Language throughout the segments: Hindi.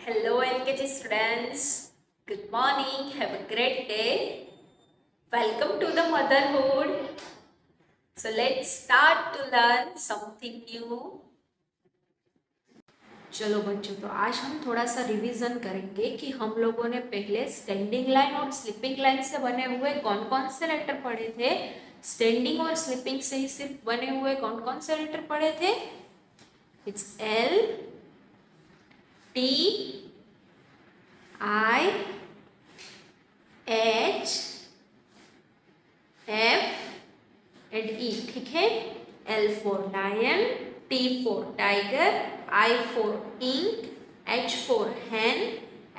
Hello LKG students, good morning, have a great day. Welcome to the motherhood. So let's start to learn something new. चलो बच्चों, तो आज हम थोड़ा सा रिवीजन करेंगे कि हम लोगों ने पहले स्टैंडिंग लाइन और स्लीपिंग लाइन से बने हुए कौन कौन से लेटर पढ़े थे। स्टैंडिंग और स्लीपिंग से ही सिर्फ बने हुए कौन कौन से लेटर पढ़े थे। It's L, T, I, H, F and E। ठीक है। L for lion, T for tiger, I for ink, H for hen,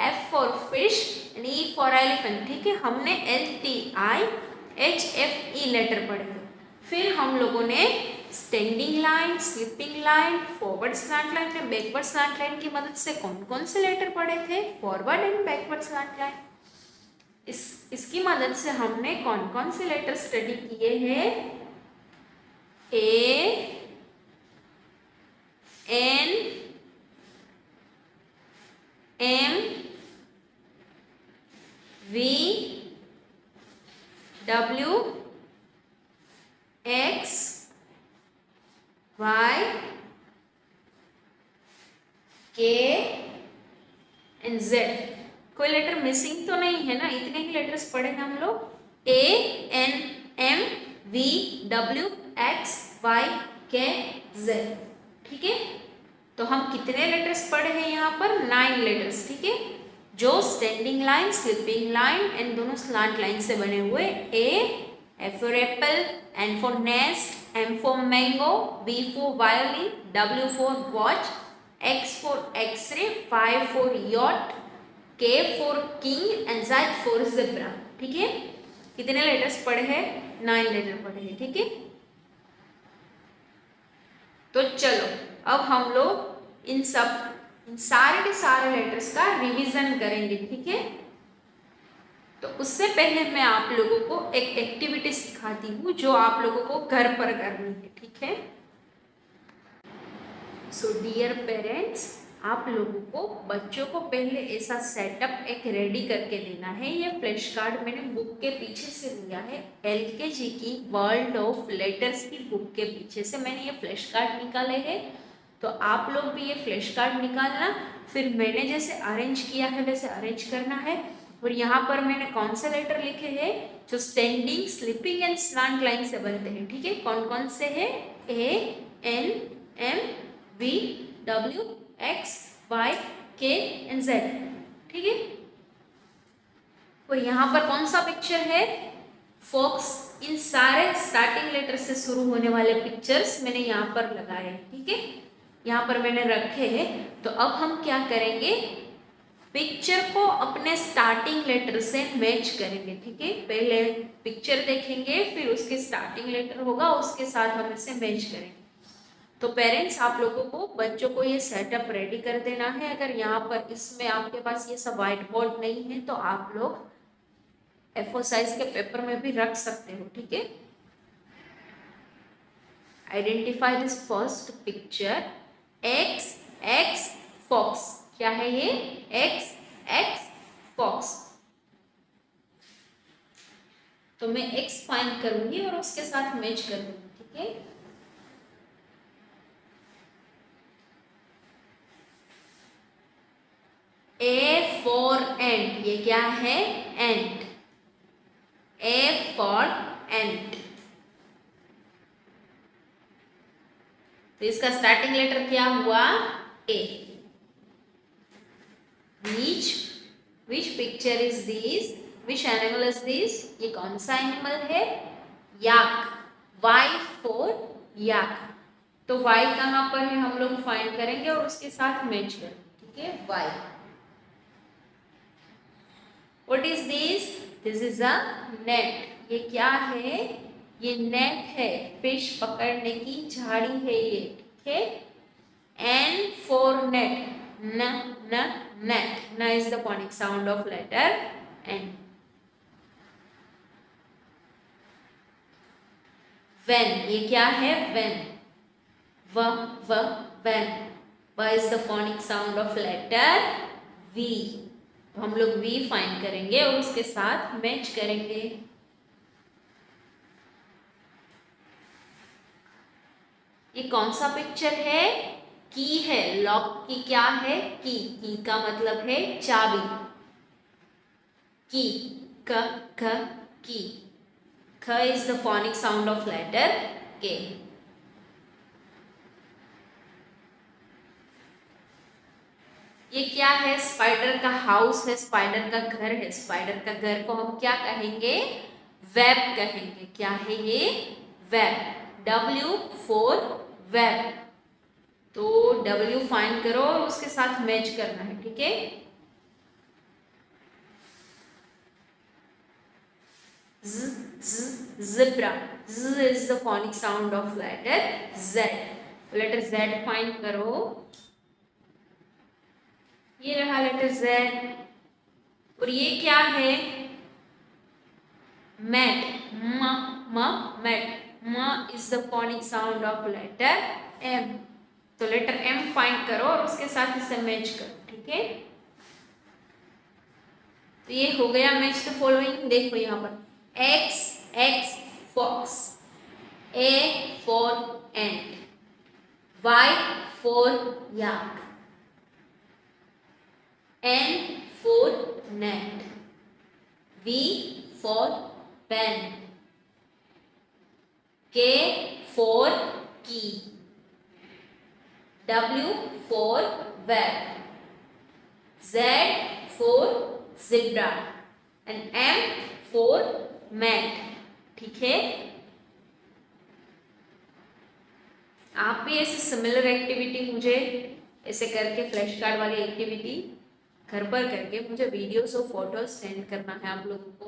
F for fish and E for elephant। ठीक है, हमने L, T, I, H, F, E letter पढ़े थे। फिर हम लोगों ने standing line, sleeping line, forward slant line and backward slant line की मदद से कौन कौन से लेटर पढ़े थे। Forward and backward slant line, इसकी मदद से हमने कौन कौन से लेटर स्टडी किए हैं। A, N, M, V, W, X, Y, K and Z। कोई लेटर मिसिंग तो नहीं है ना, इतने ही लेटर्स पढ़े हैं हम लोग। A, N, M, V, W, X, Y, K, Z। ठीक है, तो हम कितने लेटर्स पढ़े हैं यहाँ पर। 9 लेटर्स। ठीक है, जो standing line, sleeping line and दोनों स्लांट लाइन से बने हुए। A, F for apple, N for nest, M for mango, V for violin, W for watch, X for x-ray, Y for yacht, K for king and Z for zebra। ठीक है, कितने लेटर्स पढ़े हैं। 9 लेटर पढ़े हैं। ठीक है, तो चलो अब हम लोग इन सारे के सारे लेटर्स का रिवीजन करेंगे। ठीक है, तो उससे पहले मैं आप लोगों को एक एक्टिविटी सिखाती हूँ जो आप लोगों को घर पर करनी है। ठीक है, सो डियर पेरेंट्स, आप लोगों को बच्चों को पहले ऐसा सेटअप एक रेडी करके देना है। ये फ्लैश कार्ड मैंने बुक के पीछे से लिया है, LKG की वर्ल्ड ऑफ लेटर्स की बुक के पीछे से मैंने ये फ्लैश कार्ड निकाले हैं। तो आप लोग भी ये फ्लैश कार्ड निकालना, फिर मैंने जैसे अरेंज किया है वैसे अरेंज करना है। और यहाँ पर मैंने कौन से लेटर लिखे हैं जो standing, sleeping and slant line से बनते हैं। ठीक है, कौन कौन से हैं। A, N, M, V, W, X, Y, K and Z। ठीक है, और यहाँ पर कौन सा पिक्चर है। फॉक्स। इन सारे स्टार्टिंग लेटर से शुरू होने वाले पिक्चर्स मैंने यहाँ पर लगाए। ठीक है, यहाँ पर मैंने रखे हैं। तो अब हम क्या करेंगे, पिक्चर को अपने स्टार्टिंग लेटर से मैच करेंगे। ठीक है, पहले पिक्चर देखेंगे, फिर उसके स्टार्टिंग लेटर होगा, उसके साथ हम इसे मैच करेंगे। तो पेरेंट्स, आप लोगों को, बच्चों को ये सेटअप रेडी कर देना है। अगर यहाँ पर इसमें आपके पास ये सब व्हाइट बोर्ड नहीं है तो आप लोग A4 साइज के पेपर में भी रख सकते हो। ठीक है, identify this first picture. X, X, fox. क्या है ये। X, X, fox. तो मैं X फाइंड करूंगी और उसके साथ मैच कर दूंगी। ठीक है, A for ant, ये क्या है। ant। A for ant। तो इसका स्टार्टिंग लेटर क्या हुआ। A। Which picture is this? Which animal is this? ये कौन सा एनिमल है। yak। Y for yak। तो Y कहाँ पर है हम लोग फाइंड करेंगे और उसके साथ मैच करेंगे। ठीक है, Y। What is this? This is a net। ये क्या है। ये नेट है, फिश पकड़ने की झाड़ी है ये। ठीक है, N for net। न net। न is the phonic sound of letter N। when, ये क्या है। when। when। when is the phonic sound of letter V. तो हम लोग वी फाइंड करेंगे और उसके साथ मैच करेंगे। ये कौन सा पिक्चर है? की है। लॉक की क्या है? की का मतलब है चाबी। की, क, ख, की। ख is the phonic sound of letter K. ये क्या है? स्पाइडर का हाउस है, स्पाइडर का घर है। स्पाइडर का घर को हम क्या कहेंगे? वेब कहेंगे। क्या है ये? वेब। W for web. तो W फाइंड करो और उसके साथ मैच करना है, ठीक है? Zebra. Z is the phonic sound of letter Z. Letter Z find करो। ये रहा लेटर Z। और ये क्या है? मैट। मैट। म is the phonic sound of letter M. तो लेटर M फाइंड करो और उसके साथ इसे मैच करो, ठीक है? तो ये हो गया मैच द फॉलोइंग। देखो यहाँ पर X fox, A for ant, Y for yak, N for net, V for pen, K for key, W for web, Z for zebra and M for mat। ठीक है? आप भी ऐसे सिमिलर एक्टिविटी मुझे ऐसे करके फ्लैश कार्ड वाली एक्टिविटी घर पर करके मुझे वीडियोस और फोटोज सेंड करना है आप लोगों को।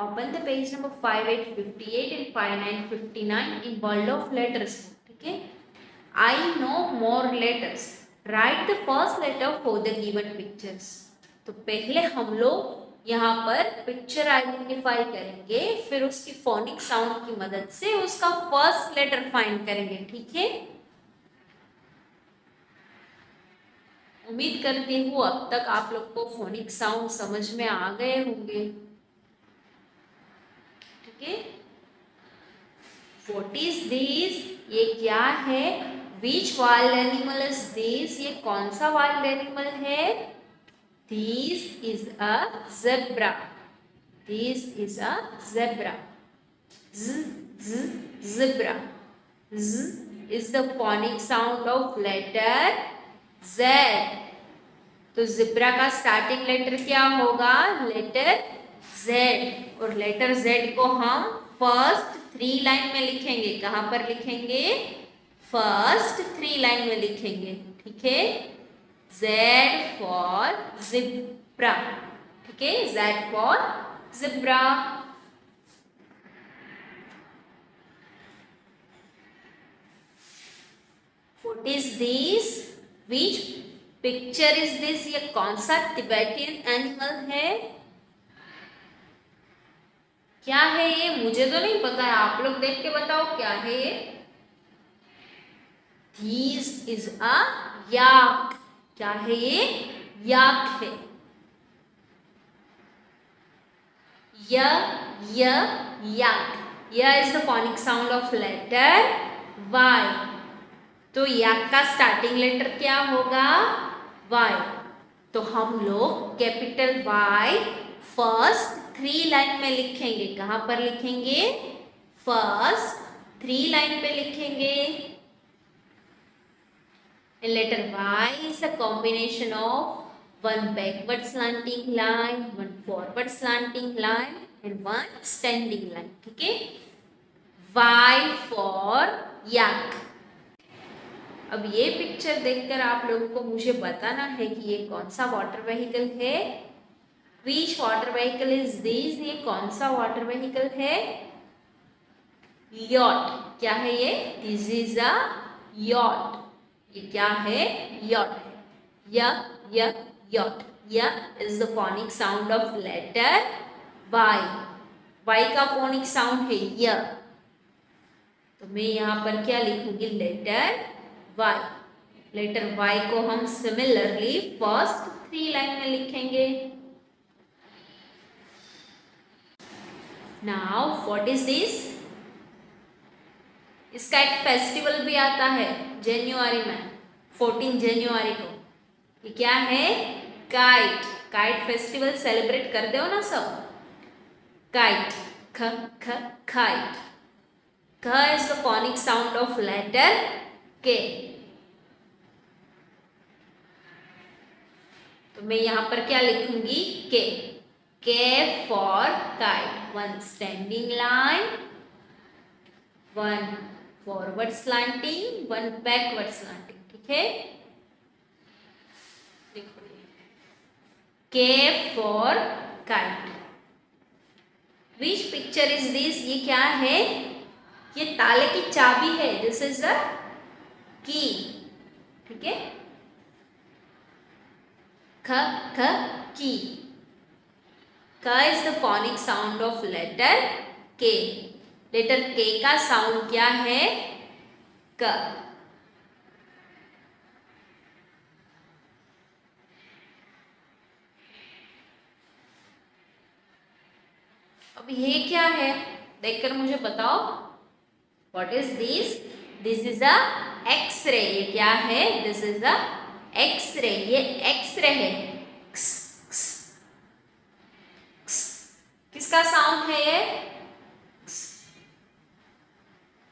Open the page number 5858 and 5959 in world of letters। ठीक है? I know more letters. Write the first letter for the given pictures। तो पहले हम लोग यहाँ पर पिक्चर आइडेंटिफाई करेंगे, फिर उसकी फोनिक साउंड की मदद से उसका फर्स्ट लेटर फाइंड करेंगे, ठीक है? उम्मीद करती हूँ अब तक आप लोग को फोनिक साउंड समझ में आ गए होंगे, ठीक है? What is this? ये क्या है? Which wild animal is this? ये कौन सा वाइल्ड एनिमल है? This is a zebra. This is a zebra. Zebra. Z is the phonic sound of letter Z. तो zebra का स्टार्टिंग लेटर क्या होगा? Letter Z। और लेटर Z को हम फर्स्ट 3 लाइन में लिखेंगे। कहाँ पर लिखेंगे? फर्स्ट 3 लाइन में लिखेंगे, ठीक है? Z for zebra, ठीक है? Z for zebra। What is this? Which picture is this? ये कौन सा तिबेटियन एनिमल है? क्या है ये? मुझे तो नहीं पता है, आप लोग देख के बताओ क्या है ये? This is a yak। क्या है ये? याक है। याक। या is the phonic sound of letter Y। तो याक का स्टार्टिंग लेटर क्या होगा? Y। तो हम लोग कैपिटल Y फर्स्ट 3 लाइन में लिखेंगे। कहाँ पर लिखेंगे? फर्स्ट 3 लाइन पे लिखेंगे। And letter Y is a combination of one backward slanting line, one forward slanting line and one standing line, ठीक है? Y for yak। अब ये पिक्चर देखकर आप लोगों को मुझे बताना है कि ये कौन सा वाटर व्हीकल है। Which water vehicle is this? ये कौन सा वाटर व्हीकल है? Yacht। क्या है ये? This is a yacht। ये क्या है? yacht है। yacht। is the phonic sound of letter Y। Y का phonic sound है य। तो मैं यहाँ पर क्या लिखूंगी? Letter Y। लेटर y को हम सिमिलरली फर्स्ट 3 लाइन में लिखेंगे। Now what is this? इसका एक फेस्टिवल भी आता है जनवरी में, 14 जनवरी को। ये क्या है? काइट। काइट फेस्टिवल सेलिब्रेट करते हो ना सब? काइट, ख ख काइट। ख is the phonic sound of letter K. तो मैं यहां पर क्या लिखूंगी? K. K for kite. One standing line, one forward slanting, one backward slanting. ठीक है, K for kite. Which picture is this? ये क्या है? ये ताले की चाबी है। This is the key. ठीक है, ख ख की। क is the phonic sound of letter K. Letter K का साउंड क्या है? क। अब ये क्या है? देखकर मुझे बताओ। What is this? This is a x ray. ये क्या है? This is a x ray. ये एक्सरे है। क्स, क्स, क्स। किसका साउंड है ये?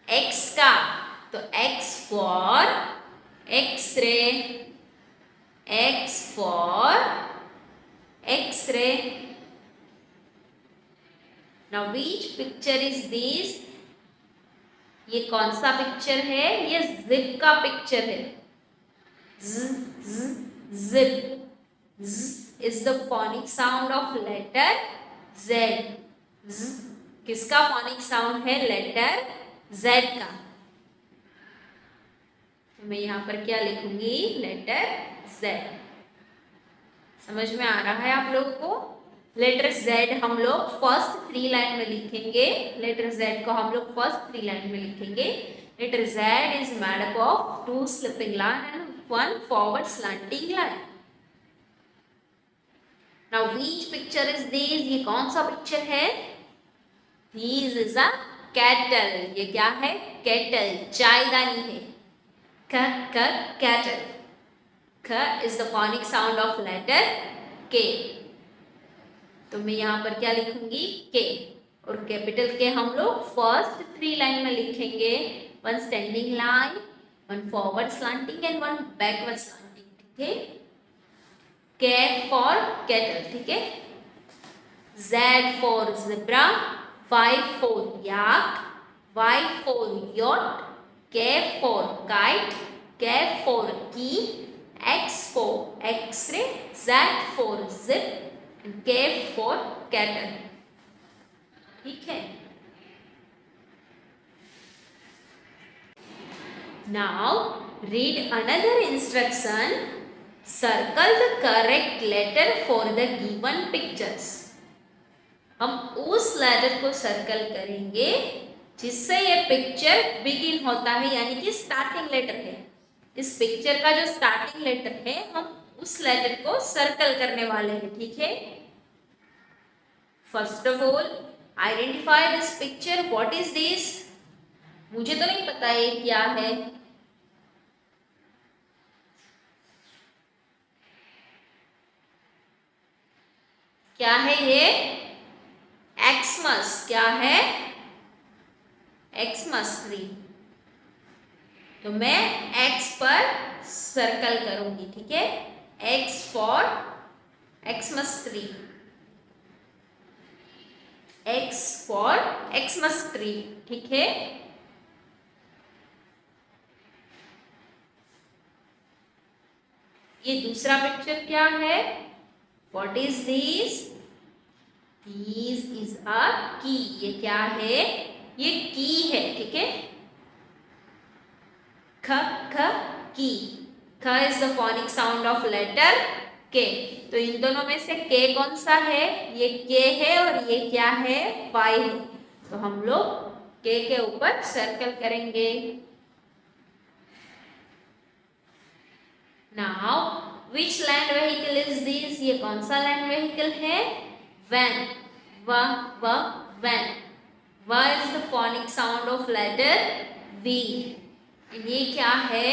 एक्स का। तो X for x ray, X for x ray. Now which picture is this? ये कौन सा पिक्चर है? ये जिप का पिक्चर है। Zip. Z is the phonic sound of letter Z. किसका phonic sound है? लेटर Z का। मैं यहां पर क्या लिखूंगी? Letter Z। समझ में आ रहा है आप लोगों को? लेटर Z हम लोग फर्स्ट 3 लाइन में लिखेंगे। लेटर Z को हम लोग फर्स्ट 3 लाइन में लिखेंगे। Letter Z is made up of 2 slipping line and 1 forward slanting line. Now which picture is this? ये कौन सा पिक्चर है? This is a kettle. ये क्या है? kettle, चायदानी है। क क kettle. क is the phonic sound of letter K. तो मैं यहाँ पर क्या लिखूंगी? K। और कैपिटल के हम लोग फर्स्ट 3 लाइन में लिखेंगे। 1 standing line, 1 forward slanting and 1 backward slanting. ठीक है, K फॉर कैटल। ठीक है, Z for zebra, Y for yak, Y for yacht, K for kite, K for key, X for X-ray, Z for zip, K for cattle. ठीक है, now read another instruction. Circle the correct letter for the given pictures. हम उस लेटर को सर्कल करेंगे जिससे ये पिक्चर बिगिन होता है, यानी कि स्टार्टिंग लेटर है। इस पिक्चर का जो स्टार्टिंग लेटर है हम उस लेटर को सर्कल करने वाले हैं। ठीक है, first of all identify this picture. What is this? मुझे तो नहीं पता ये क्या है। क्या है ये? एक्समस। क्या है? Xmas tree. तो मैं एक्स पर सर्कल करूंगी। ठीक है, x for Xmas tree, x for Xmas tree. ठीक है, ये दूसरा पिक्चर क्या है? What is this? This is a key. ये क्या है? ये की है। ठीक है, ख ख की। ख is the phonic sound of letter K. तो इन दोनों में से K कौन सा है? ये K है और ये क्या है? Y है। तो हम लोग K के ऊपर सर्कल करेंगे। Now which land vehicle is this, ये कौन सा लैंड व्हीकल है? वैन, व वैन। व is the phonic sound of letter V. ये क्या है?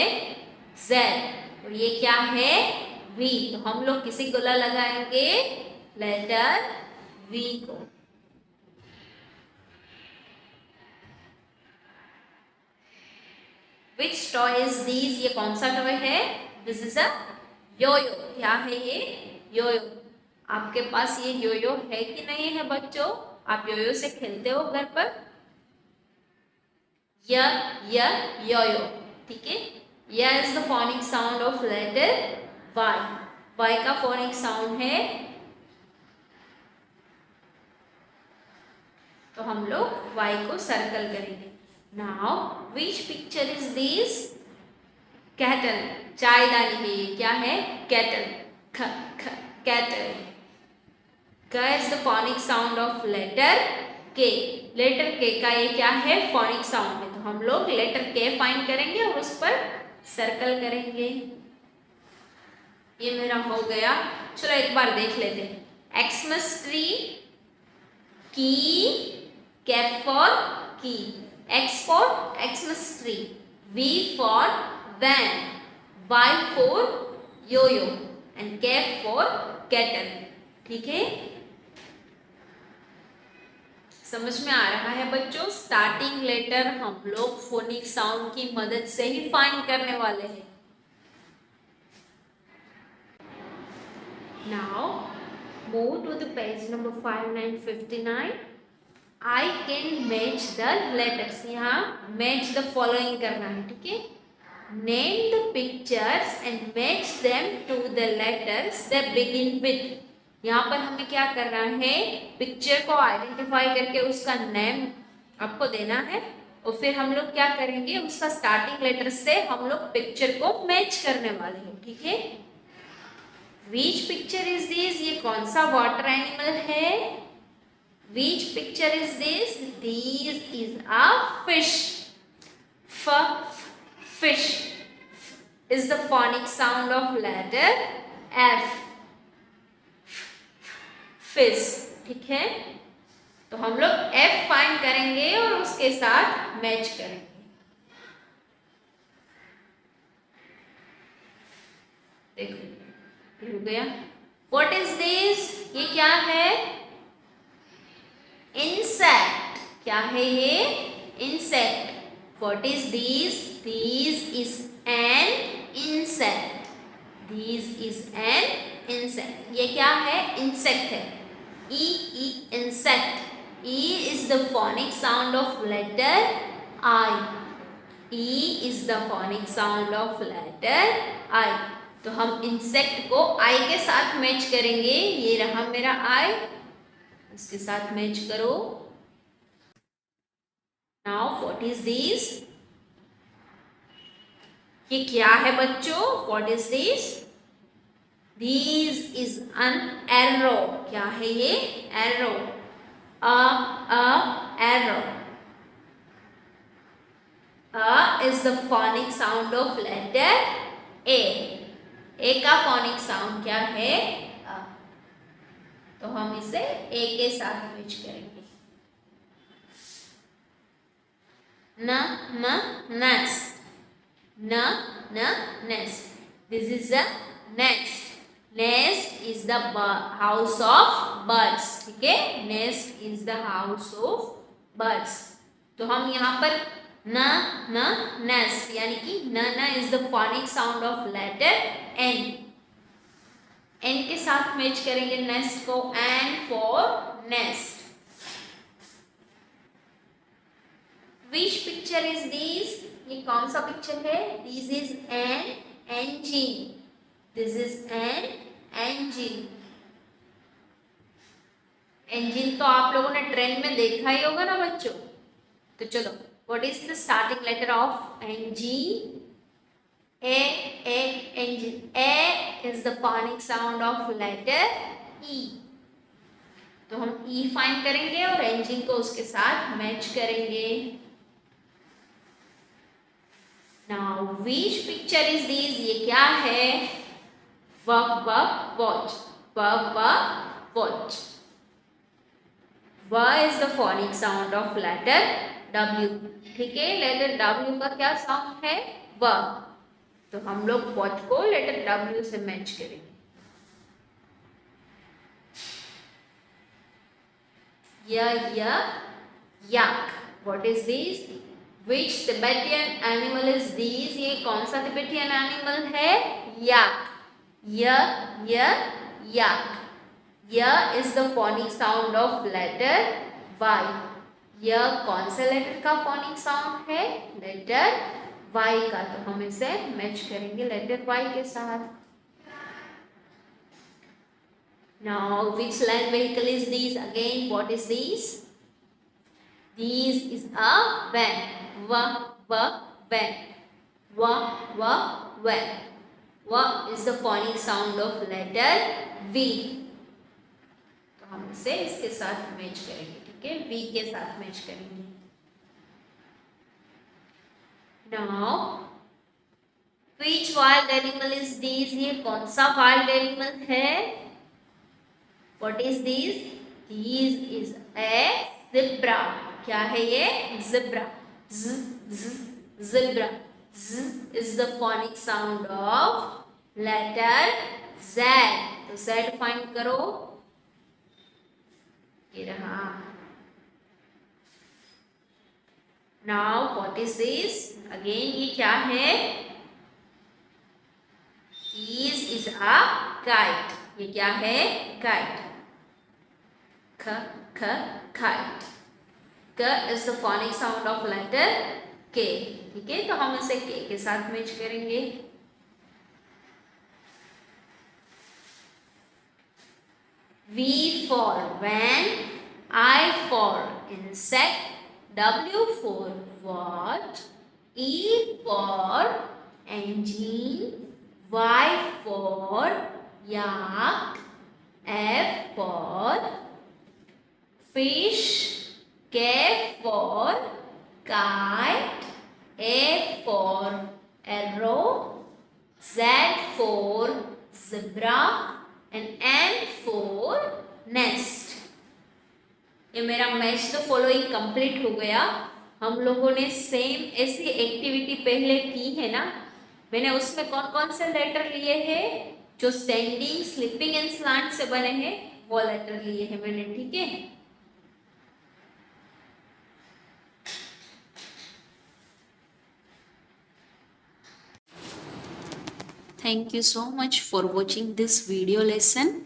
जेड। और ये क्या है? वी। तो हम लोग किसी गला लगाएंगे? लेटर वी को। विच टॉय इज दिस, ये कौन सा टॉय है? This is a yoyo. क्या है ये? योयो। आपके पास ये योयो है कि नहीं है बच्चों? आप योयो से खेलते हो घर पर? योयो, ठीक है। य is the phonic sound of letter Y. Y का फोनिक साउंड है, तो हम लोग वाई को सर्कल करेंगे। Now which picture is this? Kettle, चायदानी है ये। क्या है? कैटल, ख ख कैटल। क is the phonic sound of letter K. Letter K का ये क्या है? फोनिक साउंड है। तो हम लोग लेटर के फाइंड करेंगे और उस पर सर्कल करेंगे। ये मेरा हो गया। चलो एक बार देख लेते हैं। Xmas tree, key, cap for key, X for Xmas tree, V for van, Y for yoyo and cap for cattle. ठीक है, समझ में आ रहा है बच्चों? स्टार्टिंग लेटर हम लोग फोनिक साउंड की मदद से ही फाइंड करने वाले हैं। Now move to the page number 5959. I can match the letters. यहाँ match the following करना है, ठीक है? Name the pictures and match them to the letters they begin with. यहाँ पर हमें क्या करना है? पिक्चर को आइडेंटिफाई करके उसका नेम आपको देना है और फिर हम लोग क्या करेंगे? उसका स्टार्टिंग लेटर से हम लोग पिक्चर को मैच करने वाले हैं, ठीक है? Which picture is this? ये कौन सा वाटर एनिमल है? Which picture is this? This is a fish. Fish is the phonic sound of letter F. Fish, ठीक है? तो हम लोग F फाइंड करेंगे और उसके साथ मैच करेंगे। देखो हो गया। What is this? ये क्या है? Insect। क्या है ये? Insect। What is this? This is an insect. This is an insect। ये क्या है? Insect है। Insect। E is the phonic sound of letter I. E is the phonic sound of letter I. तो हम इंसेक्ट को आई के साथ मैच करेंगे। ये रहा मेरा आई, इसके साथ मैच करो। Now what is this? ये क्या है बच्चों? What is this? This is an arrow. क्या है ये? Arrow. Arrow. Is the phonic sound of letter A. A का फोनिक साउंड क्या है? अ। तो हम इसे ए के साथ मैच करेंगे। Nest. Nest. This is a nest. Nest is the house of birds, ठीक है? Nest is the house of birds. तो हम यहाँ पर नेस्ट यानी कि न is the phonic sound of letter N. N के साथ मैच करेंगे नेस्ट को। N for nest. Which picture is this? ये कौन सा पिक्चर है? This is an engine. This is an engine. engine तो आप लोगों ने ट्रेन में देखा ही होगा ना बच्चों। तो चलो, what is the starting letter of engine? A. Engine. A is the phonic sound of letter E. तो हम E फाइंड करेंगे और engine को उसके साथ मैच करेंगे। Now which picture is this, ये क्या है? Watch, watch. व is the phonic sound of letter W। ठीक है, लेटर W का क्या साउंड है? व। तो हम लोग वॉच को लेटर W से मैच करेंगे। yak। What is this? Which Tibetan animal is this, ये कौन सा तिबेटियन एनिमल है? yak। yak। य is the phonic sound of letter Y। य कौन से लेटर का फोनिक साउंड है? लेटर Y का। तो हम इसे मैच करेंगे लेटर Y के साथ। Now which land vehicle is this? Again, what is this? This is a van। van। van। is the phonic sound of letter V। तो हम इसे इसके साथ मैच करेंगे। ठीक है, V के साथ मैच करेंगे। Now which wild animal is this? ये कौन सा wild animal है? What is this? This is a zebra। क्या है ये? Zebra। Zebra। Z is the phonic sound of letter Z। तो Z फाइंड करो, ये रहा। Now what is this? Again ये क्या है? This is a kite। ये क्या है? Kite। kite। K is the phonic sound of letter K। ठीक है, तो हम इसे K के साथ मैच करेंगे। V for van, I for insect, W for watch, E for engine, Y for yak, F for fish, K for kite, A for arrow, Z for zebra and N for nest। ये मेरा मैच द फॉलोइंग कंप्लीट हो गया। हम लोगों ने सेम ऐसी एक्टिविटी पहले की है ना, मैंने उसमें कौन कौन से लेटर लिए हैं? जो स्टैंडिंग, स्लिपिंग एंड स्लांट से बने हैं वो लेटर लिए हैं मैंने। ठीक है, thank you so much for watching this video lesson।